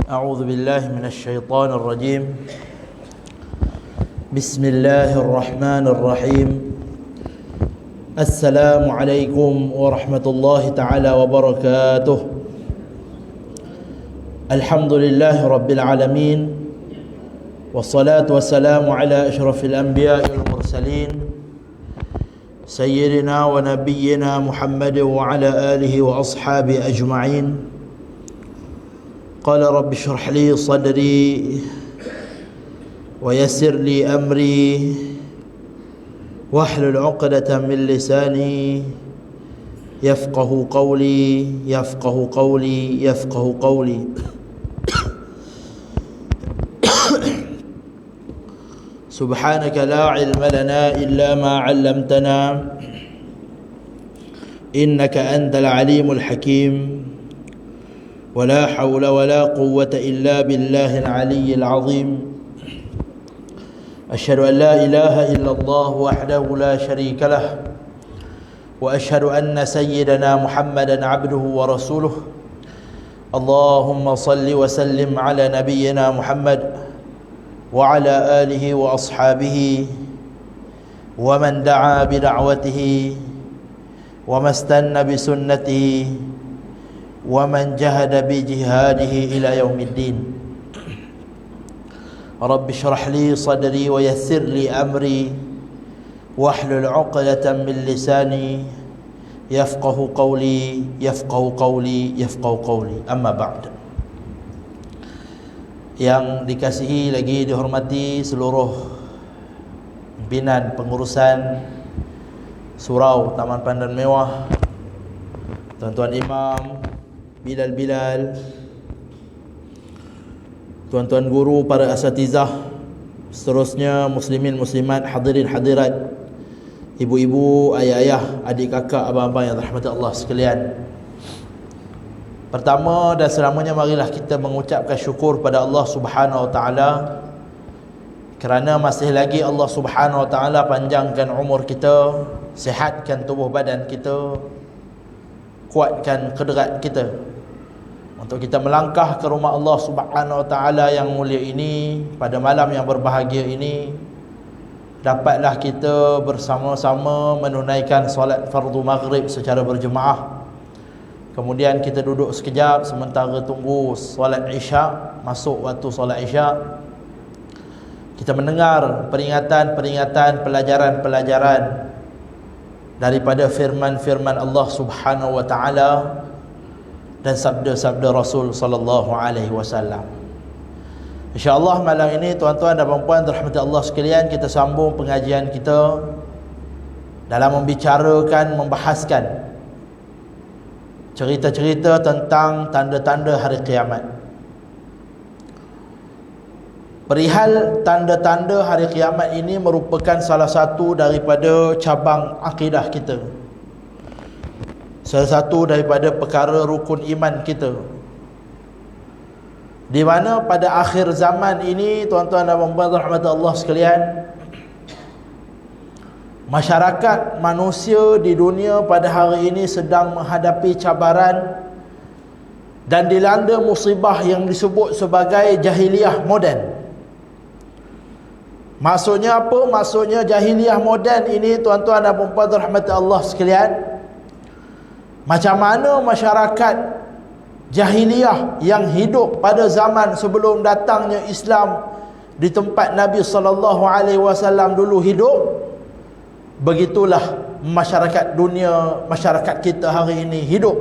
أعوذ بالله من الشيطان الرجيم. بسم الله الرحمن الرحيم. السلام عليكم ورحمة الله تعالى وبركاته. الحمد لله رب العالمين، والصلاة والسلام على أشرف الأنبياء والمرسلين سيدنا ونبينا محمد وعلى آله وأصحابه أجمعين. قال رب اشرح لي صدري ويسر لي أمري واحلل عقدة من لساني يفقه قولي يفقه قولي يفقه قولي. سبحانك لا علم لنا إلا ما علمتنا إنك أنت العليم الحكيم. ولا حول ولا قوة إلا بالله العلي العظيم. أشهد أن لا إله إلا الله وحده لا شريك له، وأشهد أن سيدنا محمدا عبده ورسوله. اللهم صل وسلم على نبينا محمد وعلى آله وأصحابه ومن دعا بدعوته وما استنى بسنته ومن جهد بجهاده إلى يوم الدين. رب اشرح لي صدري ويسر لي أمري واحلل عقدة من لساني يفقه قولي يفقه قولي يفقه قولي. أما بعد. Yang dikasihi lagi dihormati seluruh pimpinan pengurusan Surau Taman Pandan Mewah, tuan-tuan imam, Bilal, tuan-tuan guru, para asatizah, seterusnya muslimin muslimat, hadirin hadirat, ibu-ibu, ayah-ayah, adik kakak, abang-abang yang dirahmati Allah sekalian. Pertama dan selamanya, marilah kita mengucapkan syukur pada Allah Subhanahu Wa Taala kerana masih lagi Allah Subhanahu Wa Taala panjangkan umur kita, sihatkan tubuh badan kita, kuatkan kedrat kita untuk kita melangkah ke rumah Allah Subhanahu Wa Taala yang mulia ini. Pada malam yang berbahagia ini, dapatlah kita bersama-sama menunaikan solat fardu maghrib secara berjemaah. Kemudian kita duduk sekejap sementara tunggu solat isyak. Masuk waktu solat isyak, kita mendengar peringatan-peringatan, pelajaran-pelajaran daripada firman-firman Allah Subhanahu Wa Taala dan sabda-sabda Rasul sallallahu alaihi wasallam. Insya-Allah malam ini tuan-tuan dan puan-puan dirahmati Allah sekalian, kita sambung pengajian kita dalam membahaskan cerita-cerita tentang tanda-tanda hari kiamat. Perihal tanda-tanda hari kiamat ini merupakan salah satu daripada cabang akidah kita, salah satu daripada perkara rukun iman kita, di mana pada akhir zaman ini, tuan-tuan dan puan-puan rahmat Allah sekalian, masyarakat manusia di dunia pada hari ini sedang menghadapi cabaran dan dilanda musibah yang disebut sebagai jahiliyah moden. Maksudnya apa? Maksudnya jahiliyah moden ini, tuan-tuan dan puan-puan rahmat Allah sekalian, macam mana masyarakat jahiliyah yang hidup pada zaman sebelum datangnya Islam di tempat Nabi sallallahu alaihi wasallam dulu hidup, begitulah masyarakat dunia, masyarakat kita hari ini hidup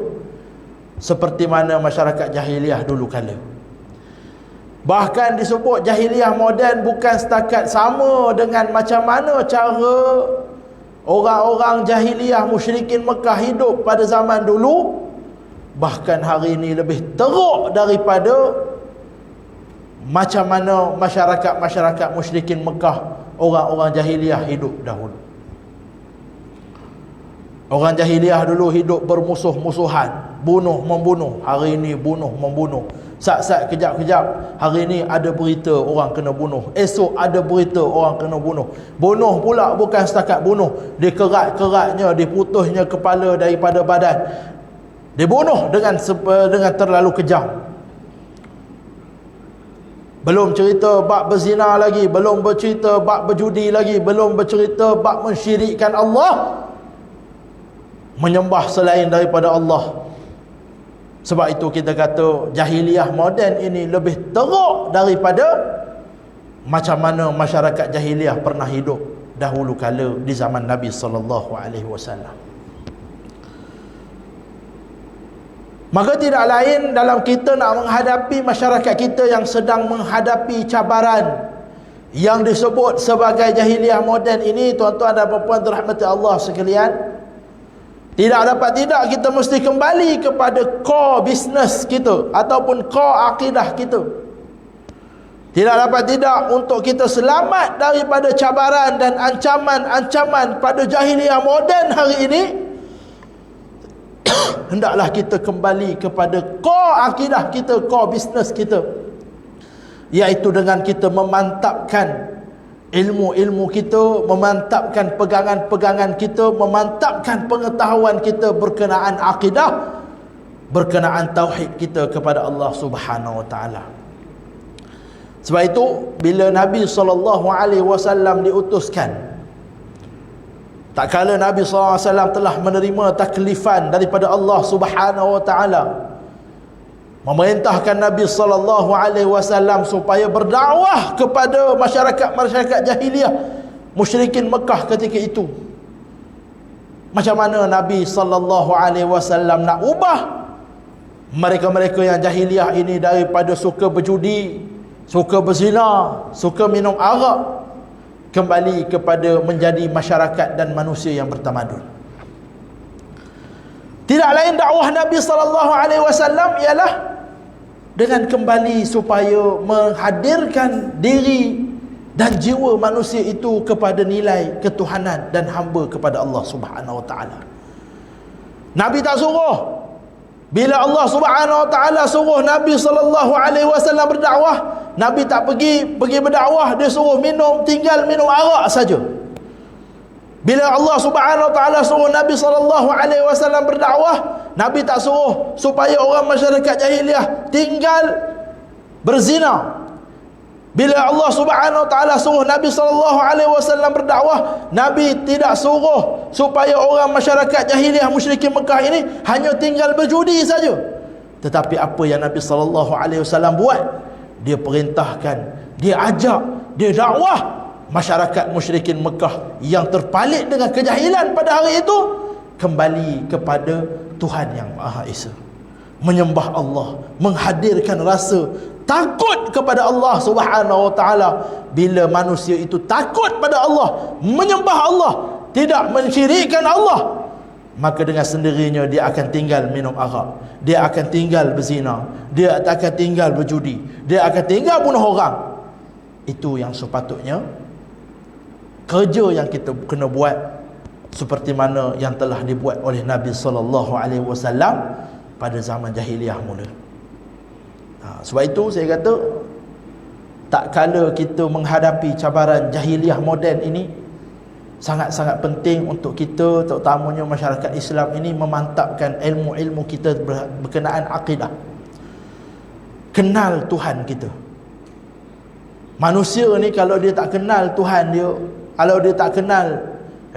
seperti mana masyarakat jahiliyah dulu kala. Bahkan disebut jahiliyah moden bukan setakat sama dengan macam mana cara orang-orang jahiliyah musyrikin Mekah hidup pada zaman dulu, bahkan hari ini lebih teruk daripada macam mana masyarakat musyrikin Mekah, orang-orang jahiliyah hidup dahulu. Orang jahiliyah dulu hidup bermusuh-musuhan, bunuh-membunuh. Hari ini bunuh-membunuh, sat-sat, kejap-kejap. Hari ini ada berita orang kena bunuh, esok ada berita orang kena bunuh. Bunuh pula bukan setakat bunuh, dikerat-keratnya, diputusnya kepala daripada badan, dibunuh dengan terlalu kejam. Belum cerita bab berzina lagi, belum bercerita bab berjudi lagi, belum bercerita bab mensyirikkan Allah, menyembah selain daripada Allah. Sebab itu kita kata jahiliah moden ini lebih teruk daripada macam mana masyarakat jahiliah pernah hidup dahulu kala di zaman Nabi sallallahu alaihi wasallam. Maka tidak lain dalam kita nak menghadapi masyarakat kita yang sedang menghadapi cabaran yang disebut sebagai jahiliah moden ini, tuan-tuan dan puan-puan dirahmati Allah sekalian, tidak dapat tidak kita mesti kembali kepada core business kita ataupun core akidah kita. Tidak dapat tidak untuk kita selamat daripada cabaran dan ancaman-ancaman pada jahiliah moden hari ini, hendaklah kita kembali kepada core akidah kita, core business kita, iaitu dengan kita memantapkan ilmu-ilmu kita, memantapkan pegangan-pegangan kita, memantapkan pengetahuan kita berkenaan akidah, berkenaan tauhid kita kepada Allah Subhanahu wa taala. Sebab itu bila Nabi SAW diutuskan, tak kala Nabi SAW telah menerima taklifan daripada Allah Subhanahu wa taala, memerintahkan Nabi SAW supaya berdakwah kepada masyarakat jahiliah musyrikin Mekah ketika itu. Macam mana Nabi SAW nak ubah mereka-mereka yang jahiliah ini daripada suka berjudi, suka berzina, suka minum arak, kembali kepada menjadi masyarakat dan manusia yang bertamadun. Tidak lain dakwah Nabi SAW ialah dengan kembali supaya menghadirkan diri dan jiwa manusia itu kepada nilai ketuhanan dan hamba kepada Allah Subhanahu wa taala. Nabi tak suruh, bila Allah Subhanahu wa taala suruh Nabi SAW berdakwah, Nabi tak pergi berdakwah, dia suruh tinggal minum arak saja. Bila Allah Subhanahu wa taala suruh Nabi SAW berdakwah, Nabi tak suruh supaya orang masyarakat jahiliah tinggal berzina. Bila Allah Subhanahu wa taala suruh Nabi SAW berdakwah, Nabi tidak suruh supaya orang masyarakat jahiliah musyrikin Mekah ini hanya tinggal berjudi saja. Tetapi apa yang Nabi SAW buat? Dia perintahkan, dia ajak, dia dakwah masyarakat musyrikin Mekah yang terpalit dengan kejahilan pada hari itu kembali kepada Tuhan yang Maha Esa, menyembah Allah, menghadirkan rasa takut kepada Allah Subhanahu wa taala. Bila manusia itu takut pada Allah, menyembah Allah, tidak mensyirikkan Allah, maka dengan sendirinya dia akan tinggal minum arak, dia akan tinggal berzina, dia akan tinggal berjudi, dia akan tinggal bunuh orang. Itu yang sepatutnya kerja yang kita kena buat, seperti mana yang telah dibuat oleh Nabi SAW pada zaman jahiliah mula. Sebab itu saya kata, tak kala kita menghadapi cabaran jahiliah moden ini, sangat-sangat penting untuk kita, terutamanya masyarakat Islam ini, memantapkan ilmu-ilmu kita berkenaan akidah. Kenal Tuhan kita. Manusia ni kalau dia tak kenal Tuhan dia, kalau dia tak kenal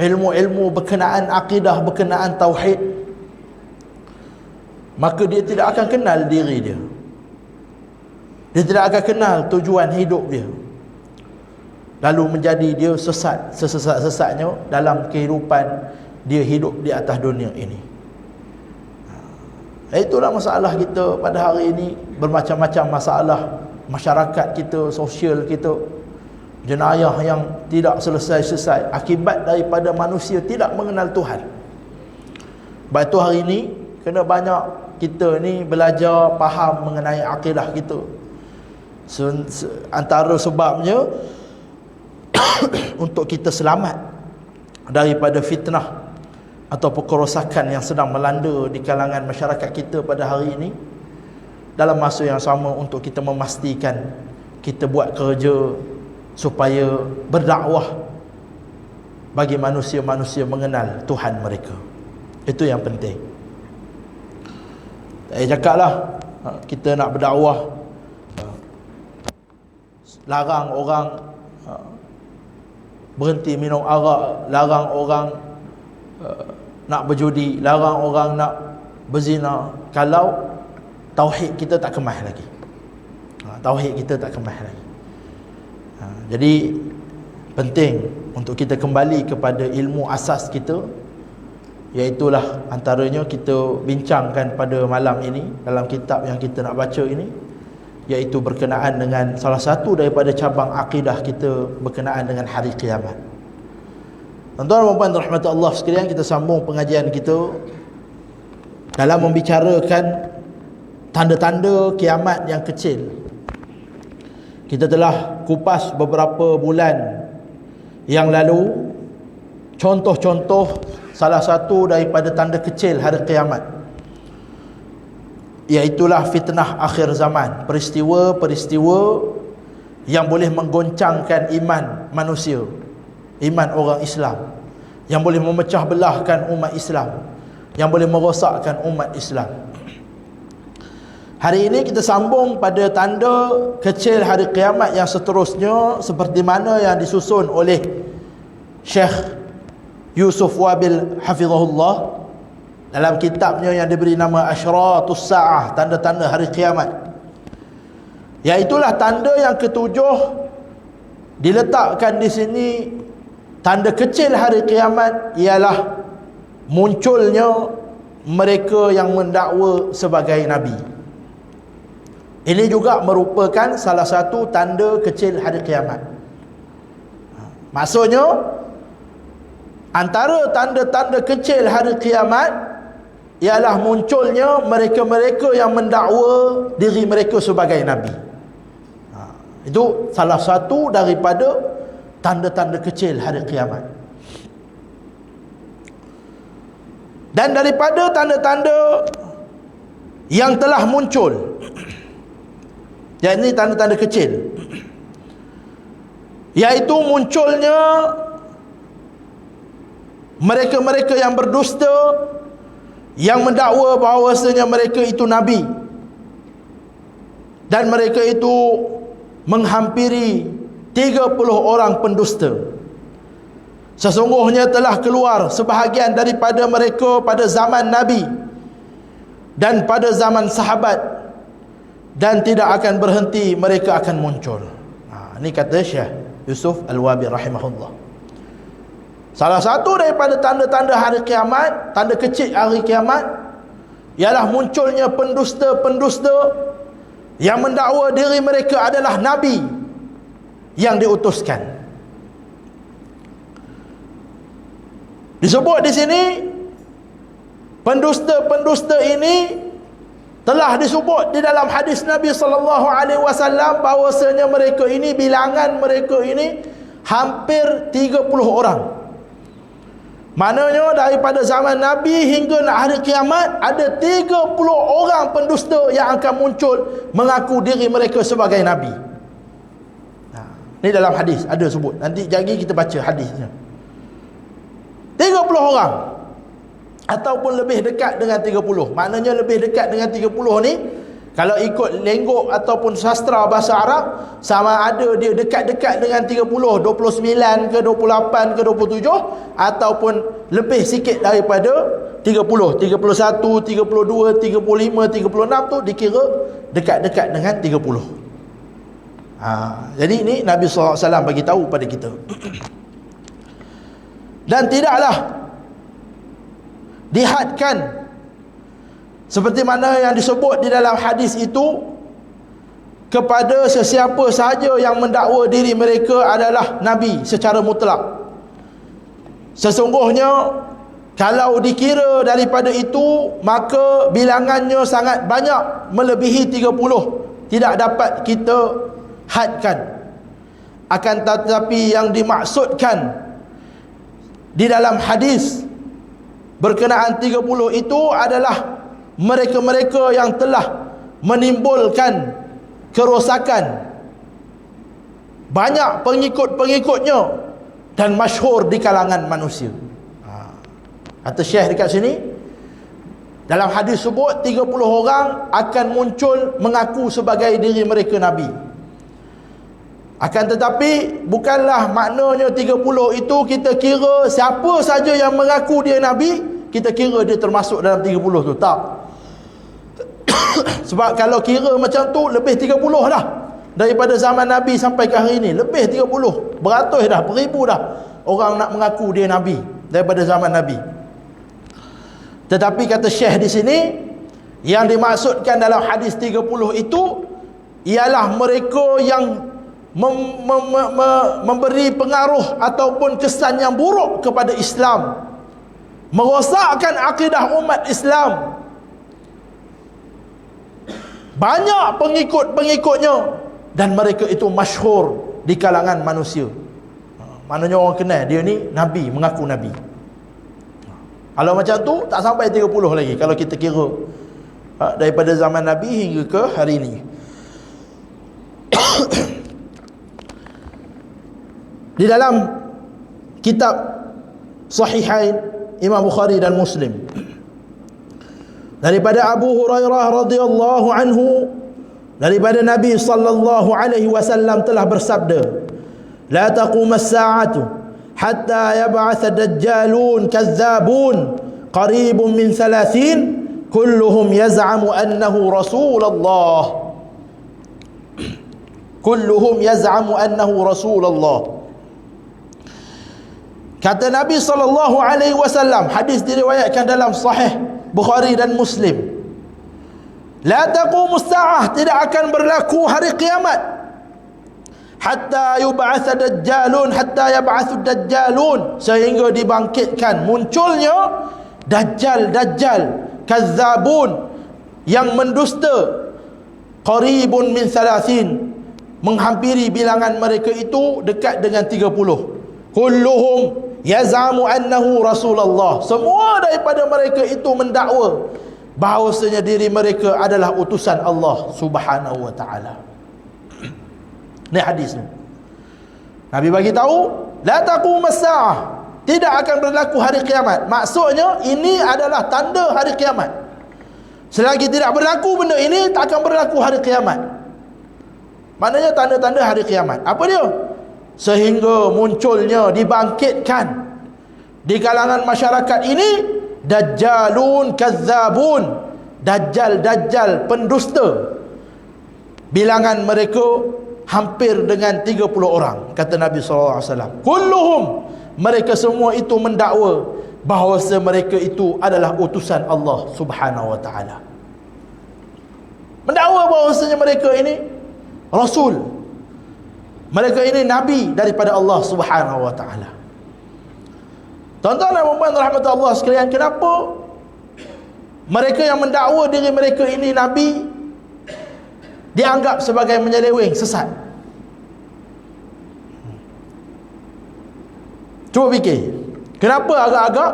ilmu-ilmu berkenaan akidah, berkenaan tauhid, maka dia tidak akan kenal diri dia. Dia tidak akan kenal tujuan hidup dia. Lalu menjadi dia sesat, sesat-sesatnya dalam kehidupan dia hidup di atas dunia ini. Itulah masalah kita pada hari ini. Bermacam-macam masalah masyarakat kita, sosial kita, jenayah yang tidak selesai-selesai akibat daripada manusia tidak mengenal Tuhan. Sebab itu hari ini kena banyak kita ni belajar faham mengenai akidah kita. Antara sebabnya untuk kita selamat daripada fitnah ataupun kerosakan yang sedang melanda di kalangan masyarakat kita pada hari ini. Dalam masa yang sama untuk kita memastikan kita buat kerja supaya berdakwah bagi manusia-manusia mengenal Tuhan mereka. Itu yang penting. Saya cakaplah, kita nak berdakwah, larang orang berhenti minum arak, larang orang nak berjudi, larang orang nak berzina, kalau tauhid kita tak kemas lagi. Tauhid kita tak kemas lagi. Jadi penting untuk kita kembali kepada ilmu asas kita, iaitulah antaranya kita bincangkan pada malam ini dalam kitab yang kita nak baca ini, iaitu berkenaan dengan salah satu daripada cabang akidah kita berkenaan dengan hari kiamat. Tuan-tuan dan puan rahmat Allah sekalian, kita sambung pengajian kita dalam membicarakan tanda-tanda kiamat yang kecil. Kita telah kupas beberapa bulan yang lalu contoh-contoh salah satu daripada tanda kecil hari kiamat, iaitulah fitnah akhir zaman, peristiwa-peristiwa yang boleh menggoncangkan iman manusia, iman orang Islam, yang boleh memecah belahkan umat Islam, yang boleh merosakkan umat Islam. Hari ini kita sambung pada tanda kecil hari kiamat yang seterusnya, seperti mana yang disusun oleh Syekh Yusuf Wabil hafizahullah dalam kitabnya yang diberi nama Asyratus Sa'ah, tanda-tanda hari kiamat. Iaitulah tanda yang ketujuh diletakkan di sini. Tanda kecil hari kiamat ialah munculnya mereka yang mendakwa sebagai nabi. Ini juga merupakan salah satu tanda kecil hari kiamat. Maksudnya, antara tanda-tanda kecil hari kiamat ialah munculnya mereka-mereka yang mendakwa diri mereka sebagai nabi. Itu salah satu daripada tanda-tanda kecil hari kiamat. Dan daripada tanda-tanda yang telah muncul, yang ini tanda-tanda kecil, iaitu munculnya mereka-mereka yang berdusta, yang mendakwa bahawasanya mereka itu nabi, dan mereka itu menghampiri 30 orang pendusta. Sesungguhnya telah keluar sebahagian daripada mereka pada zaman Nabi dan pada zaman sahabat, dan tidak akan berhenti, mereka akan muncul. Ini kata Syekh Yusuf Al-Wabi rahimahullah. Salah satu daripada tanda-tanda hari kiamat, tanda kecil hari kiamat, ialah munculnya pendusta-pendusta yang mendakwa diri mereka adalah nabi yang diutuskan. Disebut di sini pendusta-pendusta ini telah disebut di dalam hadis Nabi sallallahu alaihi wasallam bahawasanya mereka ini, bilangan mereka ini hampir 30 orang. Maknanya daripada zaman Nabi hingga hari kiamat ada 30 orang pendusta yang akan muncul mengaku diri mereka sebagai nabi. Ini dalam hadis ada sebut. Nanti lagi kita baca hadisnya. 30 orang ataupun lebih dekat dengan 30. Maknanya lebih dekat dengan 30 ni, kalau ikut lenggok ataupun sastra bahasa Arab, sama ada dia dekat-dekat dengan 30, 29 ke 28 ke 27, ataupun lebih sikit daripada 30, 31, 32, 35, 36 tu dikira dekat-dekat dengan 30. Jadi ini Nabi SAW bagi tahu pada kita. Dan tidaklah dihadkan seperti mana yang disebut di dalam hadis itu kepada sesiapa sahaja yang mendakwa diri mereka adalah nabi secara mutlak. Sesungguhnya kalau dikira daripada itu, maka bilangannya sangat banyak, melebihi 30. Tidak dapat kita hadkan. Akan tetapi yang dimaksudkan di dalam hadis berkenaan 30 itu adalah mereka-mereka yang telah menimbulkan kerosakan, banyak pengikut-pengikutnya, dan masyhur di kalangan manusia. Kata Syekh dekat sini, dalam hadis sebut 30 orang akan muncul mengaku sebagai diri mereka nabi. Akan tetapi bukanlah maknanya 30 itu kita kira siapa saja yang mengaku dia Nabi, kita kira dia termasuk dalam 30 tu. Tak. Sebab kalau kira macam tu, lebih 30 dah. Daripada zaman Nabi sampai ke hari ini, lebih 30. Beratus dah, beribu dah orang nak mengaku dia Nabi daripada zaman Nabi. Tetapi kata Syekh di sini, yang dimaksudkan dalam hadis 30 itu ialah mereka yang memberi pengaruh ataupun kesan yang buruk kepada Islam, merosakkan akidah umat Islam, banyak pengikut-pengikutnya, dan mereka itu masyhur di kalangan manusia. Maknanya orang kenal dia ni Nabi, mengaku Nabi. Kalau macam tu tak sampai 30 lagi kalau kita kira daripada zaman Nabi hingga ke hari ini. Di dalam kitab Sahihain Imam Bukhari dan Muslim, daripada Abu Hurairah radhiyallahu anhu, daripada Nabi sallallahu alaihi wasallam telah bersabda, la taqum as-sa'atu hatta yab'ath ad-dajjalun kazzabun qaribun min 30 kulluhum yaz'amu annahu Rasulullah, kulluhum yaz'amu annahu Rasulullah. Kata Nabi sallallahu alaihi wasallam, hadis diriwayatkan dalam Sahih Bukhari dan Muslim, la taqumus sa'ah, tidak akan berlaku hari kiamat, hatta yub'atsa dajjalun, hatta yab'atsu dajjalun, sehingga dibangkitkan munculnya dajjal kazzabun, yang mendusta, qaribun min 30, menghampiri bilangan mereka itu dekat dengan 30. Kulluhum yaz'amu annahu Rasulullah, semua daripada mereka itu mendakwa bahawasanya diri mereka adalah utusan Allah Subhanahu wa taala. Ni hadis ni. Nabi bagi tahu, la taqumus saah, tidak akan berlaku hari kiamat. Maksudnya ini adalah tanda hari kiamat. Selagi tidak berlaku benda ini, tak akan berlaku hari kiamat. Maknanya tanda-tanda hari kiamat. Apa dia? Sehingga munculnya, dibangkitkan di kalangan masyarakat ini dajjalun kazzabun, dajjal pendusta, bilangan mereka hampir dengan 30 orang, kata Nabi SAW. Kulluhum, mereka semua itu mendakwa bahawa mereka itu adalah utusan Allah Subhanahu wa taala, mendakwa bahawasanya mereka ini Rasul, mereka ini Nabi daripada Allah Subhanahu wa ta'ala. Tuan-tuan dan puan-puan rahmat Allah sekalian, kenapa mereka yang mendakwa diri mereka ini Nabi dianggap sebagai menyeleweng, sesat? Cuba fikir, kenapa agak-agak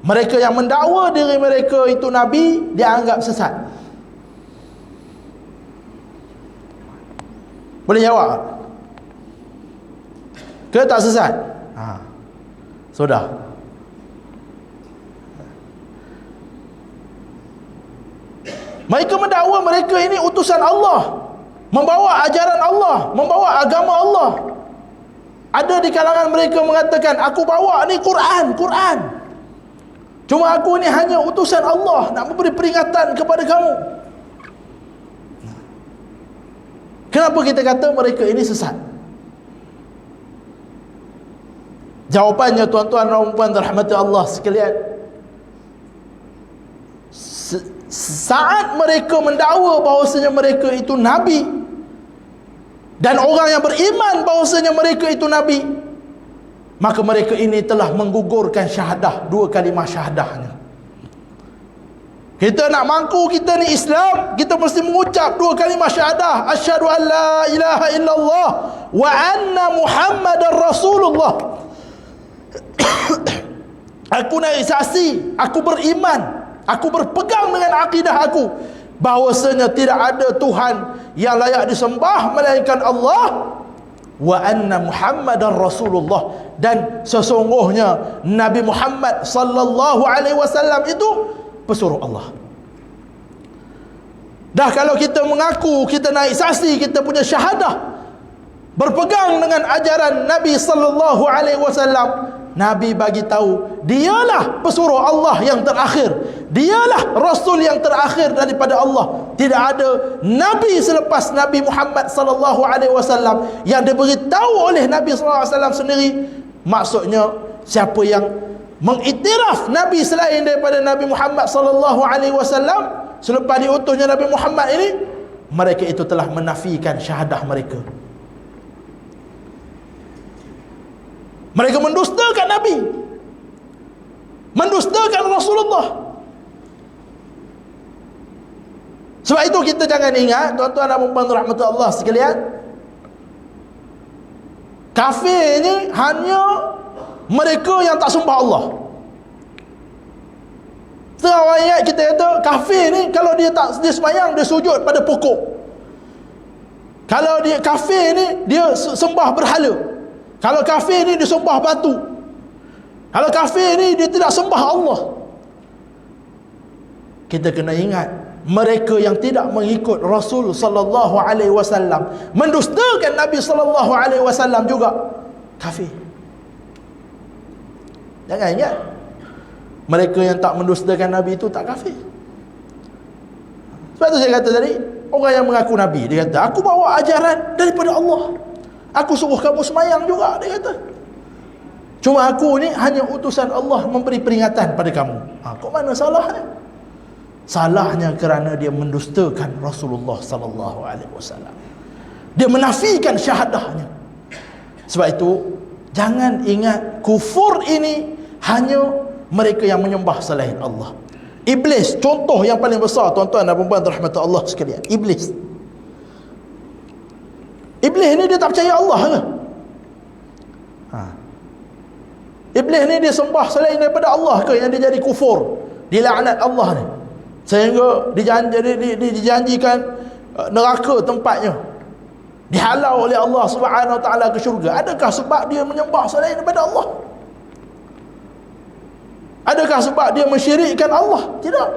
mereka yang mendakwa diri mereka itu Nabi dianggap sesat? Boleh jawab tak? Ke tak sesat? Sudah. Mereka mendakwa mereka ini utusan Allah, membawa ajaran Allah, membawa agama Allah. Ada di kalangan mereka mengatakan, aku bawa ni Quran. Cuma aku ni hanya utusan Allah, nak memberi peringatan kepada kamu. Kenapa kita kata mereka ini sesat? Jawapannya tuan-tuan dan puan rahmati Allah sekalian, saat mereka mendakwa bahawasanya mereka itu Nabi, dan orang yang beriman bahawasanya mereka itu Nabi, maka mereka ini telah menggugurkan syahadah, 2 kalimah syahadahnya. Kita nak mampu, kita ni Islam, kita mesti mengucap 2 kalimah syahadah, asyhadu an la ilaha illallah wa anna Muhammadar Rasulullah. Aku naik saksi, aku beriman, aku berpegang dengan akidah aku bahawasanya tidak ada Tuhan yang layak disembah melainkan Allah, wa anna Muhammadar Rasulullah, dan sesungguhnya Nabi Muhammad sallallahu alaihi wasallam itu pesuruh Allah. Dah kalau kita mengaku, kita naik saksi, kita punya syahadah berpegang dengan ajaran Nabi sallallahu alaihi wasallam, Nabi bagi tahu dialah pesuruh Allah yang terakhir, dialah Rasul yang terakhir daripada Allah. Tidak ada Nabi selepas Nabi Muhammad sallallahu alaihi wasallam yang diberitahu oleh Nabi sallallahu alaihi wasallam sendiri. Maksudnya siapa yang mengiktiraf Nabi selain daripada Nabi Muhammad sallallahu alaihi wasallam selepas diutusnya Nabi Muhammad ini, mereka itu telah menafikan syahadah mereka. Mereka mendustakan Nabi, mendustakan Rasulullah. Sebab itu kita jangan ingat, tuan-tuan dan puan-puan rahmatullah sekalian, kafir ni hanya mereka yang tak sembah Allah. Setengah ayat kita kata kafir ni kalau dia sembahyang, dia sujud pada pokok. Kalau dia kafir ni dia sembah berhala. Kalau kafir ni dia sembah batu. Kalau kafir ni dia tidak sembah Allah. Kita kena ingat, mereka yang tidak mengikut Rasul sallallahu alaihi wasallam, mendustakan Nabi sallallahu alaihi wasallam juga kafir. Jangan ingat, mereka yang tak mendustakan Nabi itu tak kafir. Sebab tu saya kata tadi, orang yang mengaku Nabi, dia kata, aku bawa ajaran daripada Allah, aku suruh kamu semayang juga, dia kata. Cuma aku ni hanya utusan Allah memberi peringatan pada kamu. Kok mana salahnya? Salahnya kerana dia mendustakan Rasulullah sallallahu alaihi wasallam. Dia menafikan syahadahnya. Sebab itu jangan ingat kufur ini hanya mereka yang menyembah selain Allah. Iblis contoh yang paling besar, tuan-tuan dan puan-puan rahmat Allah sekalian. Iblis ni dia tak percaya Allah ke? Iblis ni dia sembah selain daripada Allah ke yang dia jadi kufur, dilaknat Allah ni, sehingga dijanjikan neraka tempatnya, dihalau oleh Allah Subhanahu wa taala ke syurga. Adakah sebab dia menyembah selain daripada Allah? Adakah sebab dia mensyirikkan Allah? Tidak.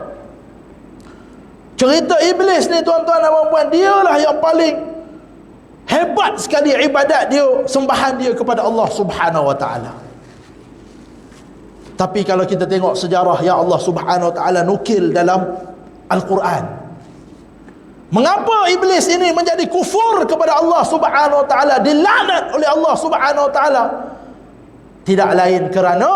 Cerita iblis ni tuan-tuan dan puan-puan, dialah yang paling hebat sekali ibadat dia, sembahan dia kepada Allah Subhanahu wa taala. Tapi kalau kita tengok sejarah yang Allah Subhanahu wa taala nukil dalam Al-Quran, mengapa iblis ini menjadi kufur kepada Allah Subhanahu wa taala, dilaknat oleh Allah Subhanahu wa taala? Tidak lain kerana